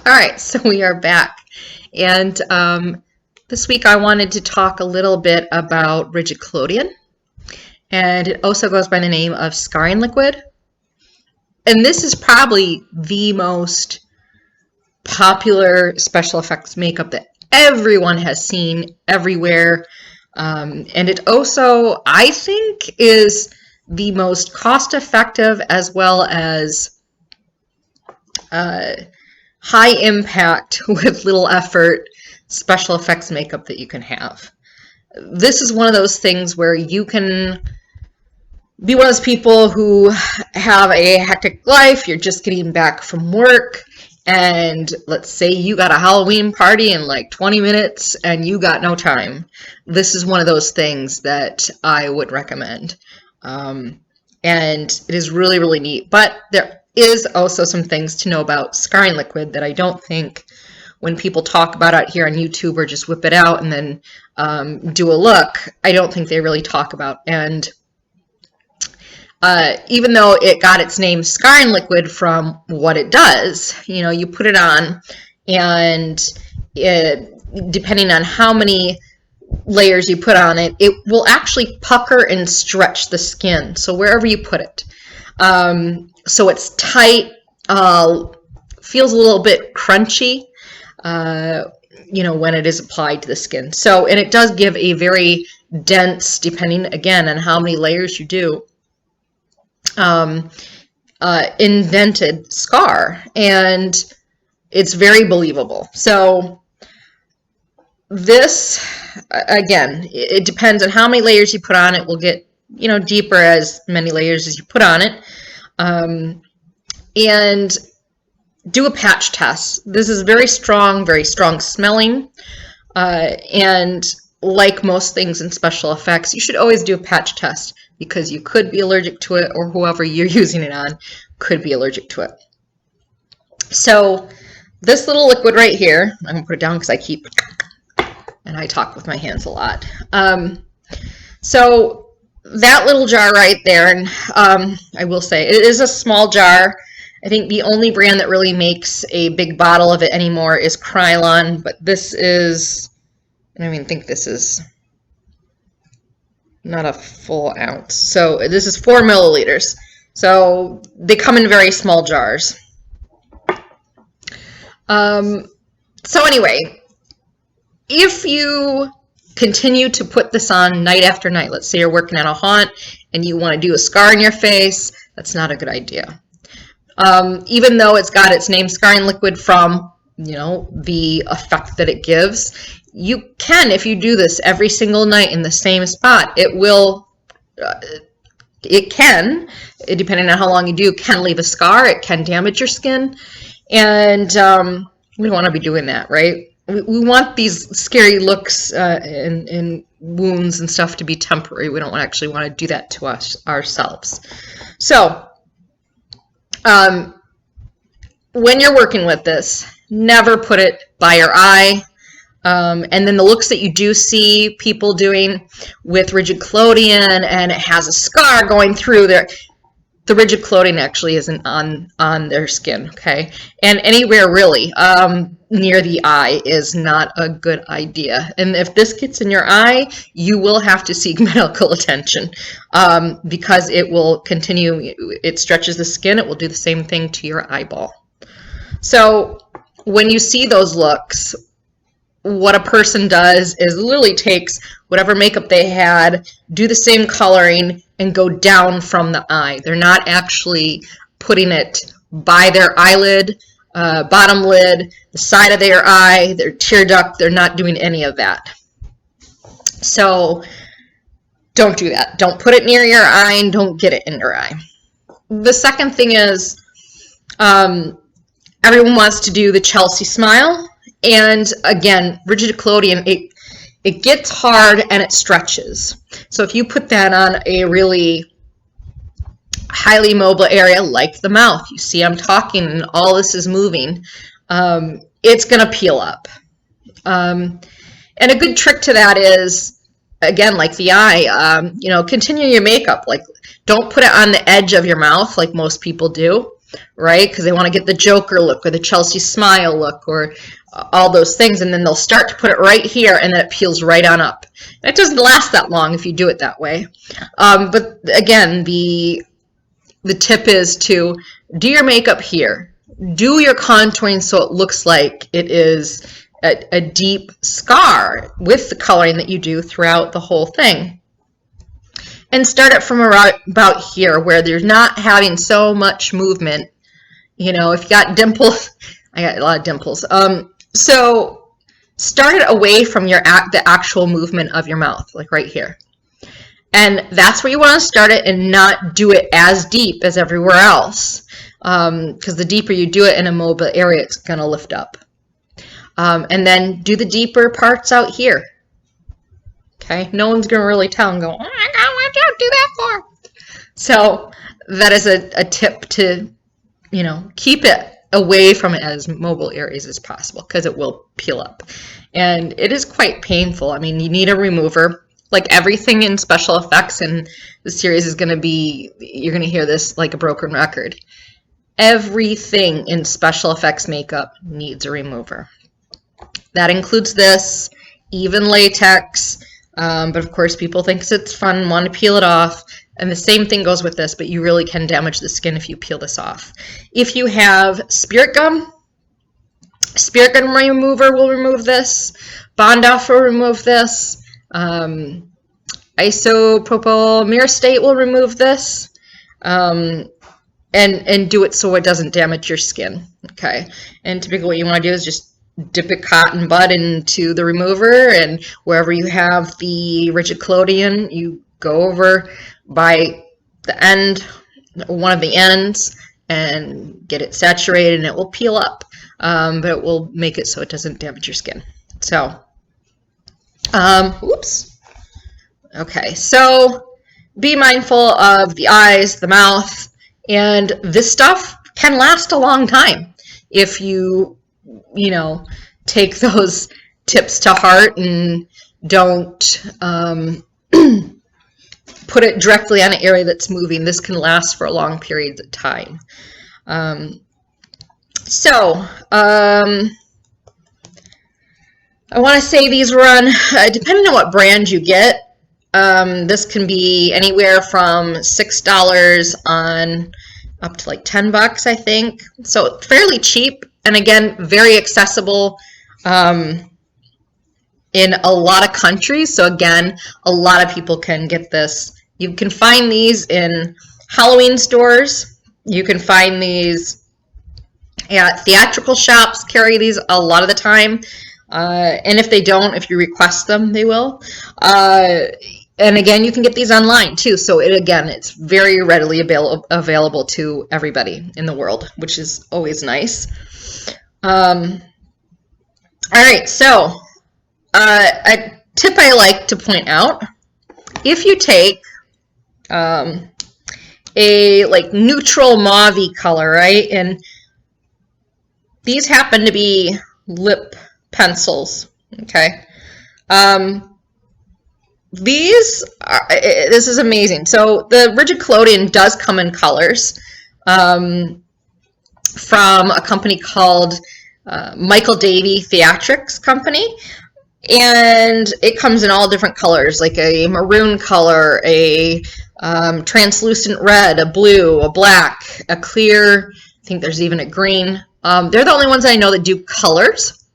All right, so we are back, and this week I wanted to talk a little bit about Rigid Collodion, and it also goes by the name of scarring liquid. And this is probably the most popular special effects makeup that everyone has seen everywhere, and it also, I think, is the most cost-effective as well as high impact with little effort special effects makeup that you can have. This is one of those things where you can be one of those people who have a hectic life, you're just getting back from work, and let's say you got a Halloween party in like 20 minutes and you got no time. This is one of those things that I would recommend. And it is really, really neat. But there is also some things to know about scarring liquid that I don't think when people talk about it here on YouTube or just whip it out and then do a look, I don't think they really talk about. And even though it got its name scarring liquid from what it does, you know, you put it on and depending on how many layers you put on it, it will actually pucker and stretch the skin. So wherever you put it. So it's tight, feels a little bit crunchy, you know, when it is applied to the skin. So, and it does give a very dense, depending again on how many layers you do, indented scar, and it's very believable. So this, again, it depends on how many layers you put on it. Will get, you know, deeper as many layers as you put on it. And do a patch test. This is very strong smelling, and like most things in special effects, you should always do a patch test because you could be allergic to it, or whoever you're using it on could be allergic to it. So this little liquid right here, I'm gonna put it down because I keep, and I talk with my hands a lot. So that little jar right there, and I will say it is a small jar. I think the only brand that really makes a big bottle of it anymore is Krylon, but this is, I don't even think this is not a full ounce. So this is 4 milliliters. So they come in very small jars. So anyway, if you continue to put this on night after night, let's say you're working on a haunt and you want to do a scar in your face, that's not a good idea. Even though it's got its name scarring liquid from, you know, the effect that it gives, you can, if you do this every single night in the same spot, it will, it can, depending on how long you do, can leave a scar, it can damage your skin, and we don't want to be doing that, right? We want these scary looks and wounds and stuff to be temporary. We don't actually want to do that to us ourselves. So when you're working with this, never put it by your eye. And then the looks that you do see people doing with Rigid Collodion, and it has a scar going through there, the Rigid Collodion actually isn't on their skin, okay? And anywhere really near the eye is not a good idea. And if this gets in your eye, you will have to seek medical attention because it will continue, it stretches the skin, it will do the same thing to your eyeball. So when you see those looks, what a person does is literally takes whatever makeup they had, do the same coloring, and go down from the eye. They're not actually putting it by their eyelid, bottom lid, the side of their eye, their tear duct. They're not doing any of that. So don't do that. Don't put it near your eye, and don't get it in your eye. The second thing is everyone wants to do the Chelsea smile. And again, Rigid Collodion, it gets hard and it stretches. So if you put that on a really highly mobile area like the mouth, you see I'm talking and all this is moving, it's going to peel up. And a good trick to that is, again, like the eye, you know, continue your makeup. Like, don't put it on the edge of your mouth like most people do. right? Because they want to get the Joker look or the Chelsea smile look or all those things, and then they'll start to put it right here, and then it peels right on up. It doesn't last that long if you do it that way. But again, the tip is to do your makeup here. Do your contouring so it looks like it is a deep scar with the coloring that you do throughout the whole thing. And start it from about here where they're not having so much movement. You know, if you got dimples, I got a lot of dimples. So start it away from the actual movement of your mouth, like right here. And that's where you want to start it and not do it as deep as everywhere else. Because the deeper you do it in a mobile area, it's going to lift up. And then do the deeper parts out here. Okay, no one's going to really tell and go, oh my God, what'd you do that for? So that is a tip to, you know, keep it away from as mobile areas as possible because it will peel up. And it is quite painful. I mean, you need a remover. Like everything in special effects in the series is going to be, you're going to hear this like a broken record. Everything in special effects makeup needs a remover. That includes this, even latex. But of course, people think it's fun and want to peel it off. And the same thing goes with this, but you really can damage the skin if you peel this off. If you have spirit gum remover will remove this. Bond Off will remove this. Isopropyl myristate will remove this. And do it so it doesn't damage your skin. Okay. And typically what you want to do is just dip a cotton bud into the remover, and wherever you have the Rigid Collodion, you go over by the end, one of the ends, and get it saturated, and it will peel up, but it will make it so it doesn't damage your skin. So, oops. Okay, so be mindful of the eyes, the mouth, and this stuff can last a long time if you know, take those tips to heart and don't put it directly on an area that's moving. This can last for long periods of time. I want to say these run, depending on what brand you get, this can be anywhere from $6 on up to like $10, I think. So fairly cheap. And again, very accessible in a lot of countries. So again, a lot of people can get this. You can find these in Halloween stores. You can find these at theatrical shops, carry these a lot of the time. And if they don't, if you request them, they will. And again, you can get these online too. So it's very readily available to everybody in the world, which is always nice. All right, so a tip I like to point out, if you take a like neutral mauve color, right, and these happen to be lip pencils, okay, this is amazing. So the Rigid Collodion does come in colors from a company called Michael Davey Theatrics Company, and it comes in all different colors, like a maroon color, a translucent red, a blue, a black, a clear, I think there's even a green. They're the only ones I know that do colors.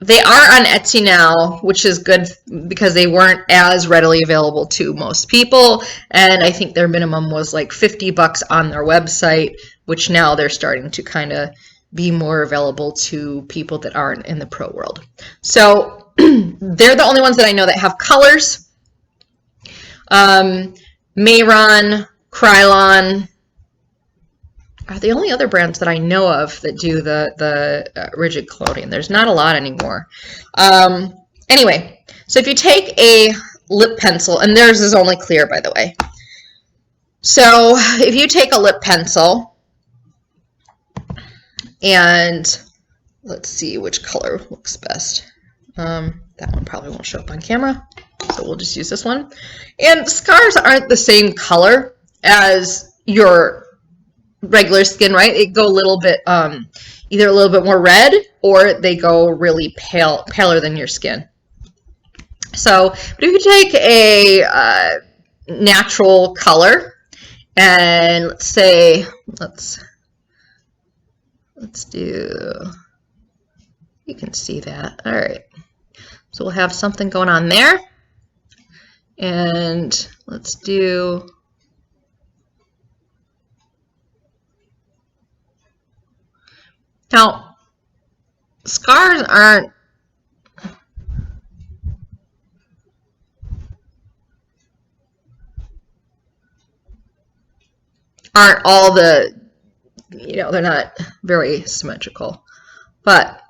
They are on Etsy now, which is good because they weren't as readily available to most people, and I think their minimum was like $50 on their website, which now they're starting to kind of be more available to people that aren't in the pro world. So they're the only ones that I know that have colors. Mayron, Krylon are the only other brands that I know of that do the Rigid Collodion. There's not a lot anymore. Anyway, so if you take a lip pencil, and theirs is only clear, by the way. So if you take a lip pencil, and let's see which color looks best. That one probably won't show up on camera, so we'll just use this one. And scars aren't the same color as your regular skin, right? It go a little bit, either a little bit more red, or they go really paler than your skin. So, but if you take a natural color, and let's say, let's do, you can see that. All right. So we'll have something going on there. And let's do, now, scars aren't all the, you know, they're not very symmetrical. But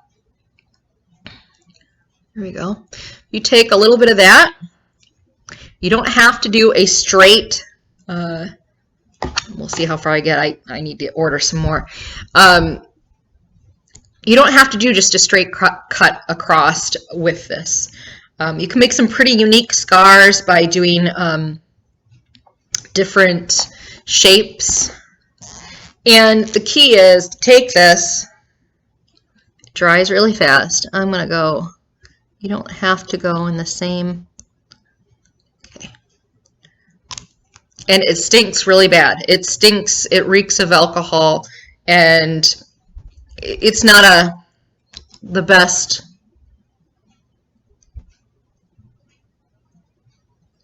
here we go. You take a little bit of that. You don't have to do a straight, we'll see how far I get. I need to order some more. You don't have to do just a straight cut across with this. You can make some pretty unique scars by doing different shapes. And the key is to take this, it dries really fast. I'm going to go, you don't have to go in the same, okay. And it stinks really bad. It stinks, it reeks of alcohol, and it's not the best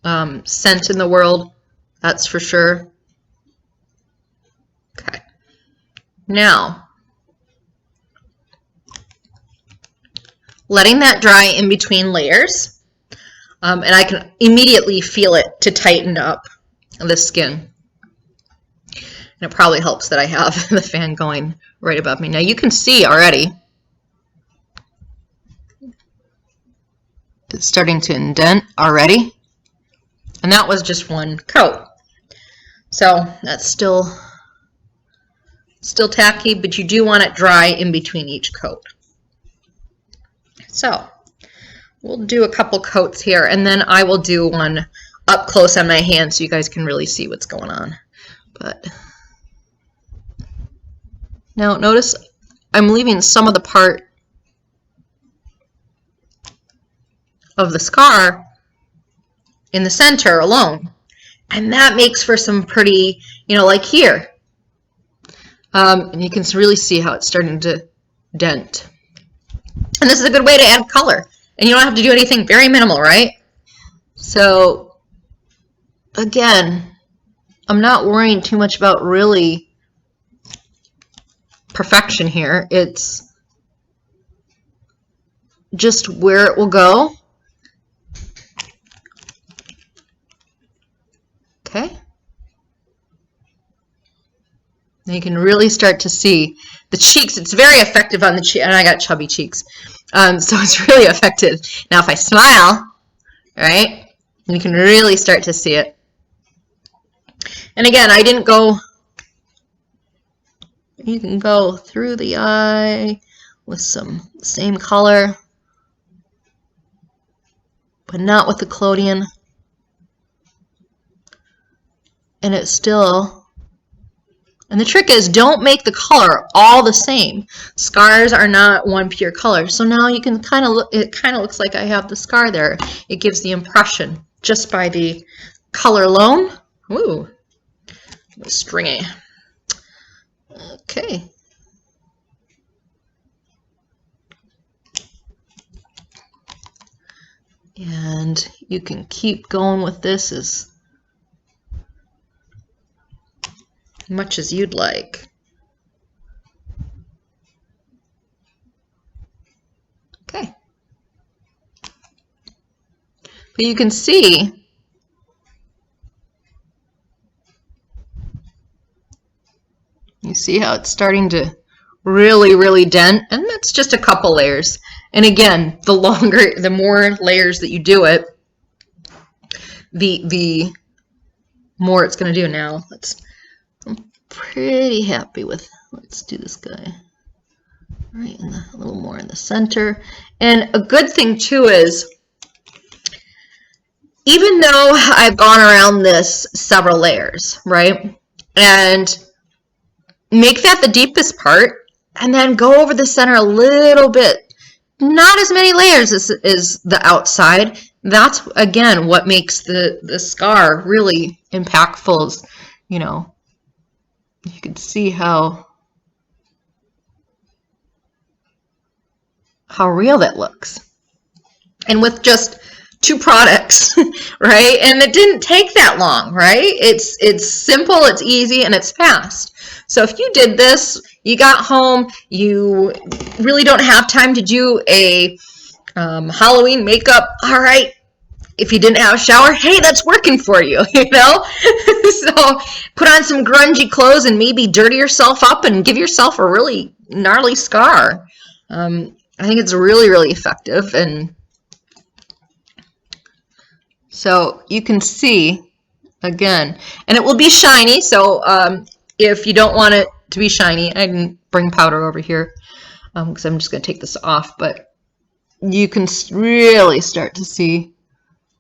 scent in the world, that's for sure. Okay. Now, letting that dry in between layers, and I can immediately feel it to tighten up the skin. And it probably helps that I have the fan going right above me. Now you can see already it's starting to indent already. And that was just one coat. So that's still tacky, but you do want it dry in between each coat. So we'll do a couple coats here, and then I will do one up close on my hand so you guys can really see what's going on. But now notice I'm leaving some of the part of the scar in the center alone. And that makes for some pretty, you know, like here. And you can really see how it's starting to dent. And this is a good way to add color. And you don't have to do anything, very minimal, right? So, again, I'm not worrying too much about really perfection here. It's just where it will go. Okay. And you can really start to see the cheeks. It's very effective on the cheek, and I got chubby cheeks, so it's really effective. Now, if I smile, right, you can really start to see it. And again, I didn't go. You can go through the eye with some same color, but not with the collodion. And it's still, and the trick is don't make the color all the same. Scars are not one pure color. So now you can kind of look, it kind of looks like I have the scar there. It gives the impression just by the color alone. Ooh, stringy. Okay. And you can keep going with this as much as you'd like. Okay. But you can see how it's starting to really dent, and that's just a couple layers. And again, the more layers that you do it, the more it's going to do. Now I'm pretty happy with, let's do this guy right in a little more in the center. And a good thing too is, even though I've gone around this several layers, right, and make that the deepest part, and then go over the center a little bit. Not as many layers as the outside. That's, again, what makes the scar really impactful. You know, you can see how real that looks. And with just 2 products, right? And it didn't take that long, right? It's simple, it's easy, and it's fast. So if you did this, you got home, you really don't have time to do a Halloween makeup, all right. If you didn't have a shower, hey, that's working for you, you know? So put on some grungy clothes and maybe dirty yourself up and give yourself a really gnarly scar. I think it's really, really effective. And so you can see, again, and it will be shiny. So if you don't want it to be shiny, I didn't bring powder over here because I'm just going to take this off. But you can really start to see,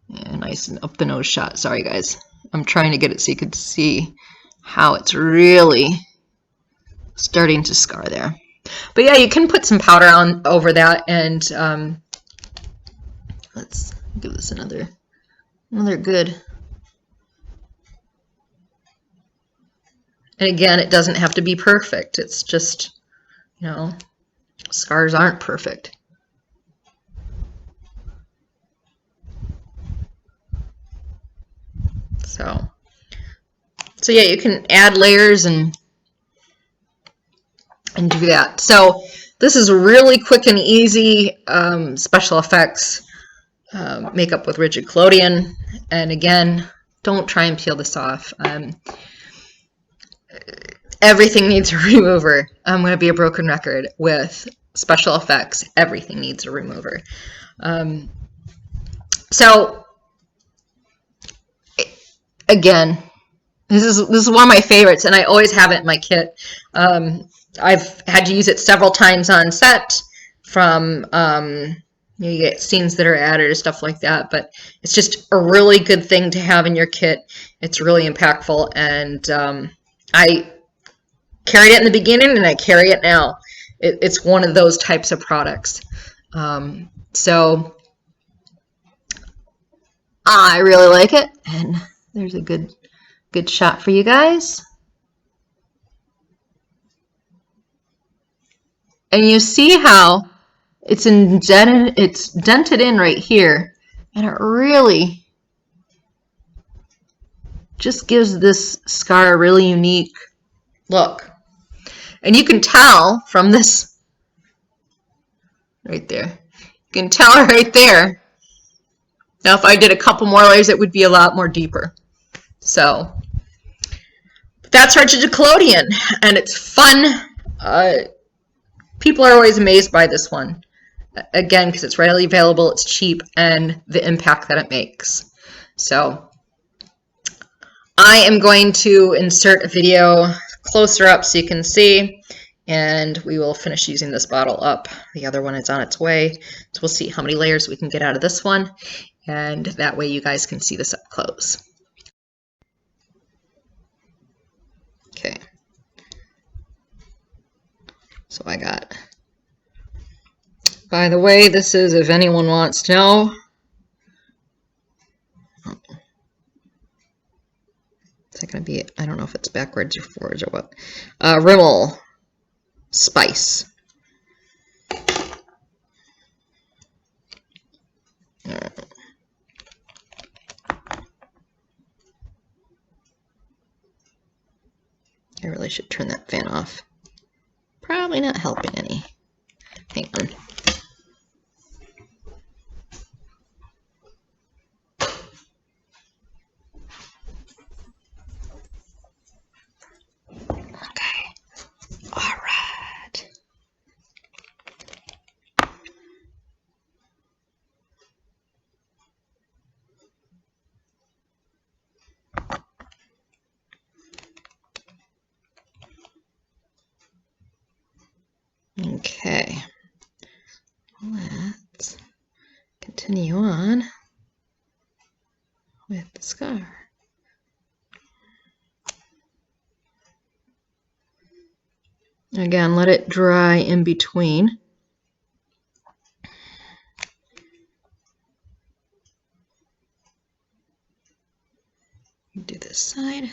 yeah, nice and up the nose shot. Sorry, guys. I'm trying to get it so you can see how it's really starting to scar there. But yeah, you can put some powder on over that, and let's give this another good. And again, it doesn't have to be perfect. It's just, you know, scars aren't perfect. So yeah, you can add layers and do that. So this is really quick and easy special effects makeup with Rigid Collodion. And again, don't try and peel this off. Everything needs a remover. I'm going to be a broken record with special effects. Everything needs a remover. So again, this is one of my favorites, and I always have it in my kit. I've had to use it several times on set from you get scenes that are added or stuff like that, but it's just a really good thing to have in your kit. It's really impactful, and I carried it in the beginning and I carry it now. It's one of those types of products. So I really like it, and there's a good shot for you guys. And you see how it's dented in right here, and it really just gives this scar a really unique look. And you can tell from this right there. You can tell right there. Now if I did a couple more layers, it would be a lot more deeper. So that's Rigid Collodion, and it's fun. People are always amazed by this one. Again, because it's readily available, it's cheap, and the impact that it makes. So I am going to insert a video closer up so you can see, and we will finish using this bottle up. The other one is on its way, so we'll see how many layers we can get out of this one, and that way you guys can see this up close. Okay. So I got, by the way, this is, if anyone wants to know, is it going to be, I don't know if it's backwards or forwards or what, Rimmel Spice. I really should turn that fan off. Probably not helping any. Hang on. Okay. All right. Okay, let's continue on with the scar. Again, let it dry in between. Do this side.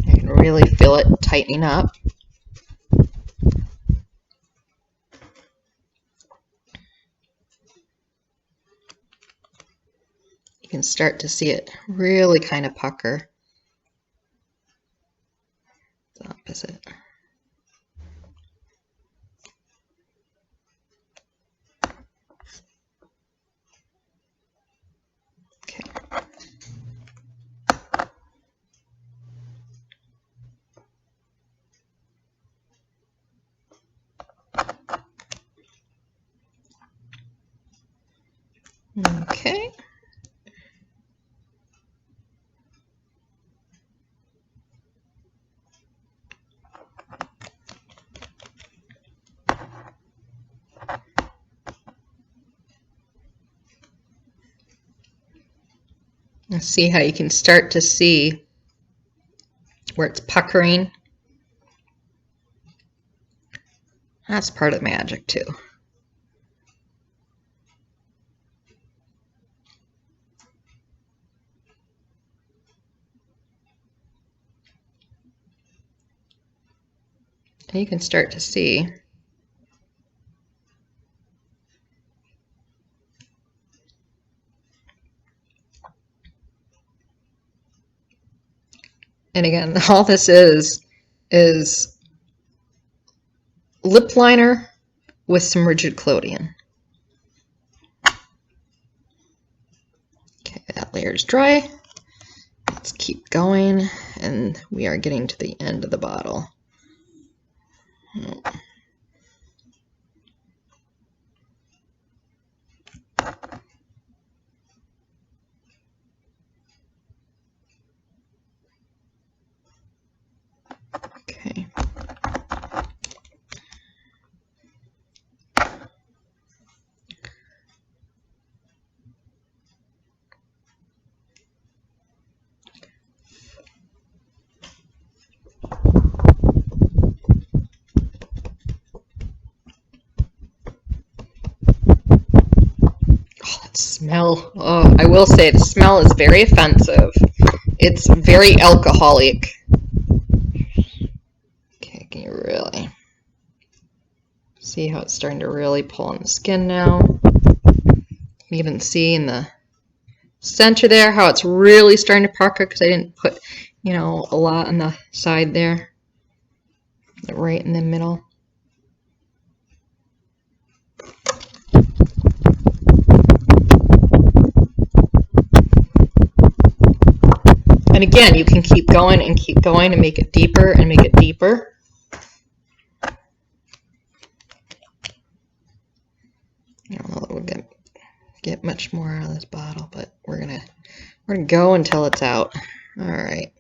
You can really feel it tightening up. You can start to see it really kind of pucker. The opposite. Okay. Okay. Let's see how you can start to see where it's puckering. That's part of the magic too. And you can start to see and again, all this is lip liner with some Rigid Collodion. Okay, that layer is dry. Let's keep going, and we are getting to the end of the bottle. Okay. Smell. Oh, I will say the smell is very offensive. It's very alcoholic. Okay, can you really see how it's starting to really pull on the skin now? You can see in the center there how it's really starting to pucker because I didn't put, you know, a lot on the side there. Right in the middle. And again, you can keep going and make it deeper and make it deeper. I don't know that we'll get much more out of this bottle, but we're gonna go until it's out. All right.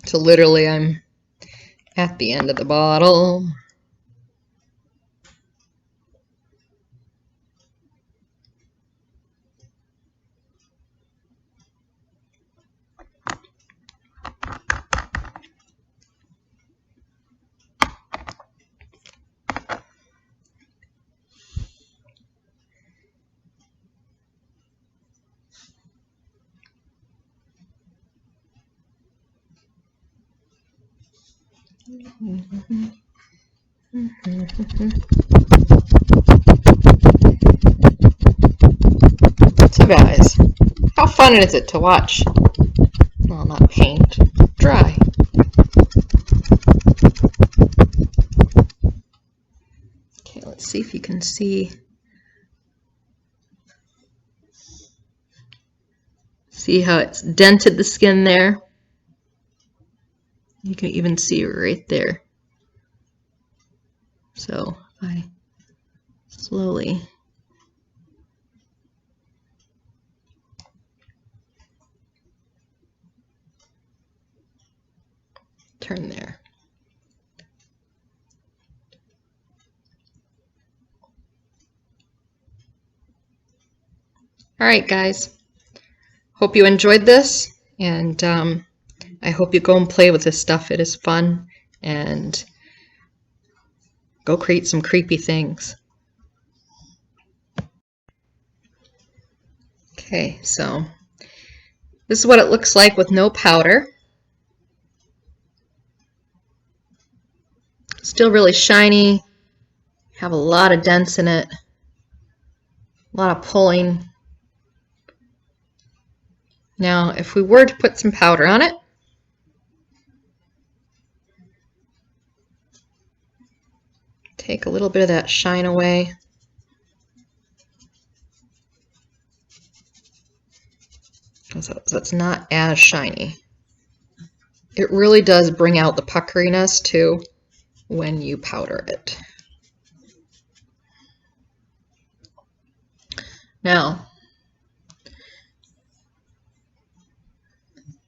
So literally, I'm at the end of the bottle. So guys, how fun is it to watch, well, not paint, dry? Okay, let's see if you can see See how it's dented the skin there? You can even see it right there. So I slowly turn there. All right, guys. Hope you enjoyed this, and I hope you go and play with this stuff. It is fun, and go create some creepy things. Okay, so this is what it looks like with no powder. Still really shiny, have a lot of dents in it, a lot of pulling. Now, if we were to put some powder on it, take a little bit of that shine away. So it's not as shiny. It really does bring out the puckeriness too when you powder it. Now,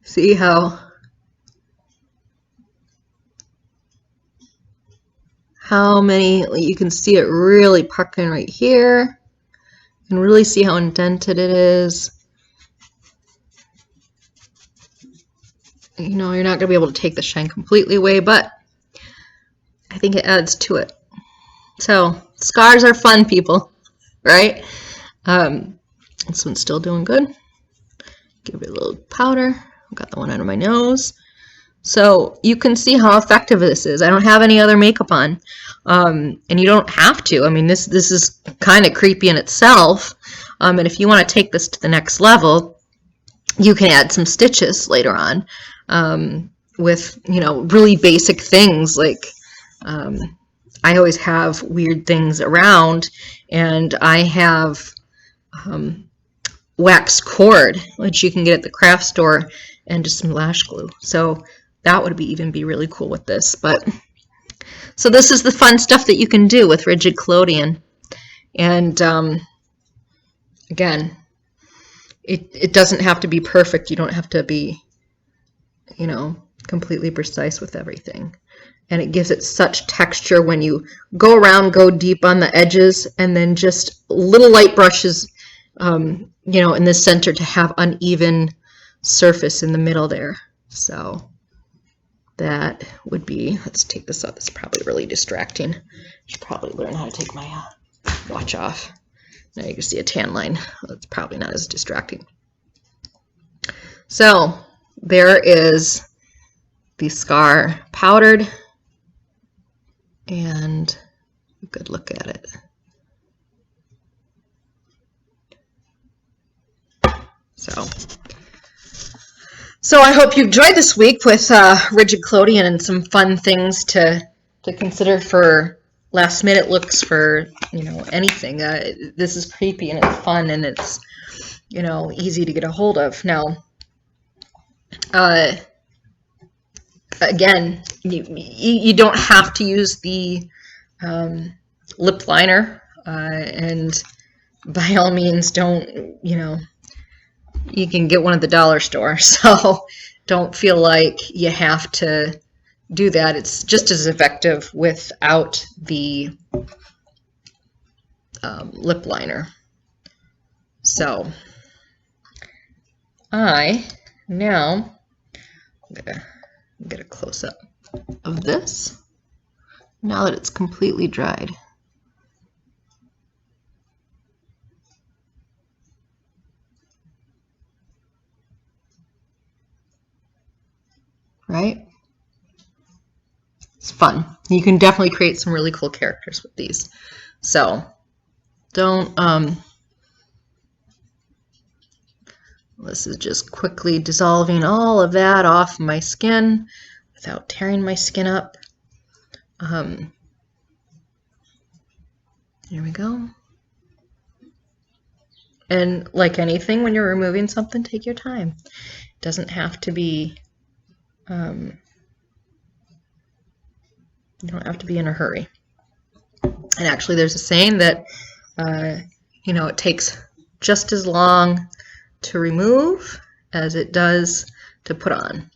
see how many, you can see it really puckering right here. You can really see how indented it is. You know, you're not going to be able to take the shine completely away, but I think it adds to it. So, scars are fun, people, right? This one's still doing good. Give it a little powder. Got the one under my nose. So you can see how effective this is. I don't have any other makeup on, and you don't have to. I mean, this is kind of creepy in itself. And if you want to take this to the next level, you can add some stitches later on with, you know, really basic things like I always have weird things around, and I have wax cord, which you can get at the craft store, and just some lash glue. So that would even be really cool with this. But so this is the fun stuff that you can do with Rigid Collodion. And again, it doesn't have to be perfect. You don't have to be, you know, completely precise with everything. And it gives it such texture when you go around, go deep on the edges, and then just little light brushes, you know, in the center to have uneven surface in the middle there. So that would be, let's take this up. It's probably really distracting. I should probably learn how to take my watch off. Now you can see a tan line. That's probably not as distracting. So there is the scar powdered, and a good look at it. So I hope you enjoyed this week with Rigid Collodion and some fun things to consider for last minute looks for, you know, anything. This is creepy and it's fun and it's, you know, easy to get a hold of. Now, again, you don't have to use the lip liner, and by all means don't, you know, you can get one at the dollar store, so don't feel like you have to do that. It's just as effective without the lip liner. So I now I'm gonna get a close-up of this now that it's completely dried. Right? It's fun. You can definitely create some really cool characters with these. So don't this is just quickly dissolving all of that off my skin without tearing my skin up. Here we go. And like anything, when you're removing something, take your time. It doesn't have to be, you don't have to be in a hurry. And actually, there's a saying that, you know, it takes just as long to remove as it does to put on.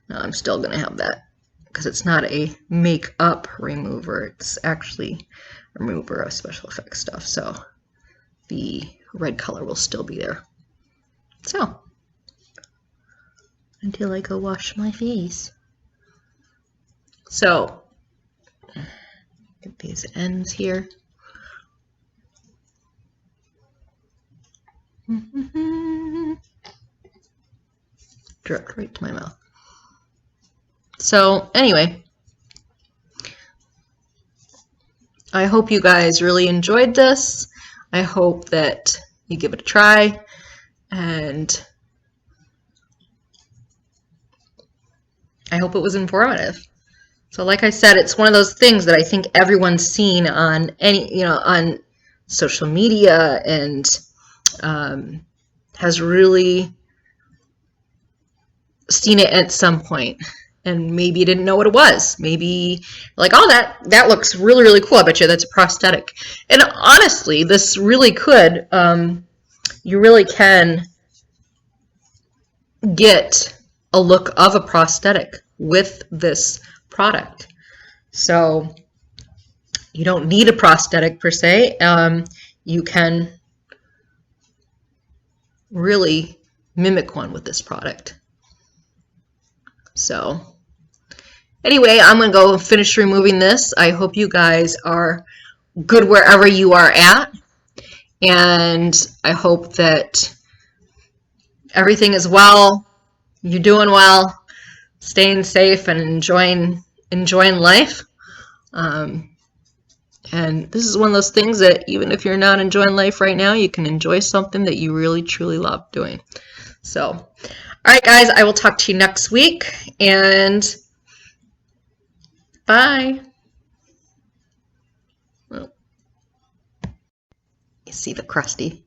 Now, I'm still going to have that because it's not a makeup remover. It's actually a remover of special effects stuff. So the red color will still be there. So, until I go wash my face. So, get these ends here. Direct right to my mouth. So, anyway, I hope you guys really enjoyed this. I hope that you give it a try, and I hope it was informative. So like I said, it's one of those things that I think everyone's seen on on social media, and has really seen it at some point. And maybe you didn't know what it was. Maybe like, oh, that looks really, really cool. I bet you that's a prosthetic. And honestly, this really could, you really can get a look of a prosthetic with this product. So you don't need a prosthetic per se. You can really mimic one with this product. So anyway, I'm going to go finish removing this. I hope you guys are good wherever you are at. And I hope that everything is well, you're doing well, staying safe, and enjoying life. And this is one of those things that even if you're not enjoying life right now, you can enjoy something that you really, truly love doing. So, all right, guys, I will talk to you next week, and bye. Well, you see the crusty.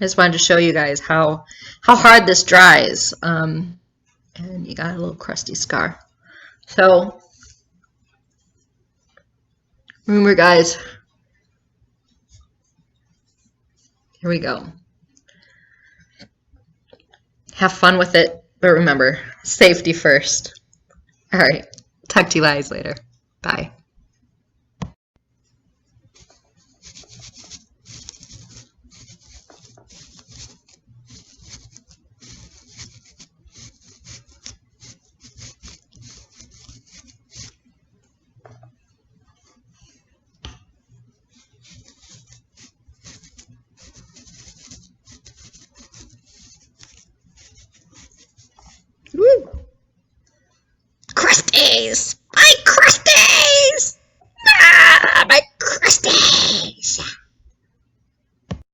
I just wanted to show you guys how hard this dries. And you got a little crusty scar. So remember, guys, here we go. Have fun with it, but remember, safety first. All right, talk to you guys later. Bye. Woo! Crusties! Bye, Crusty!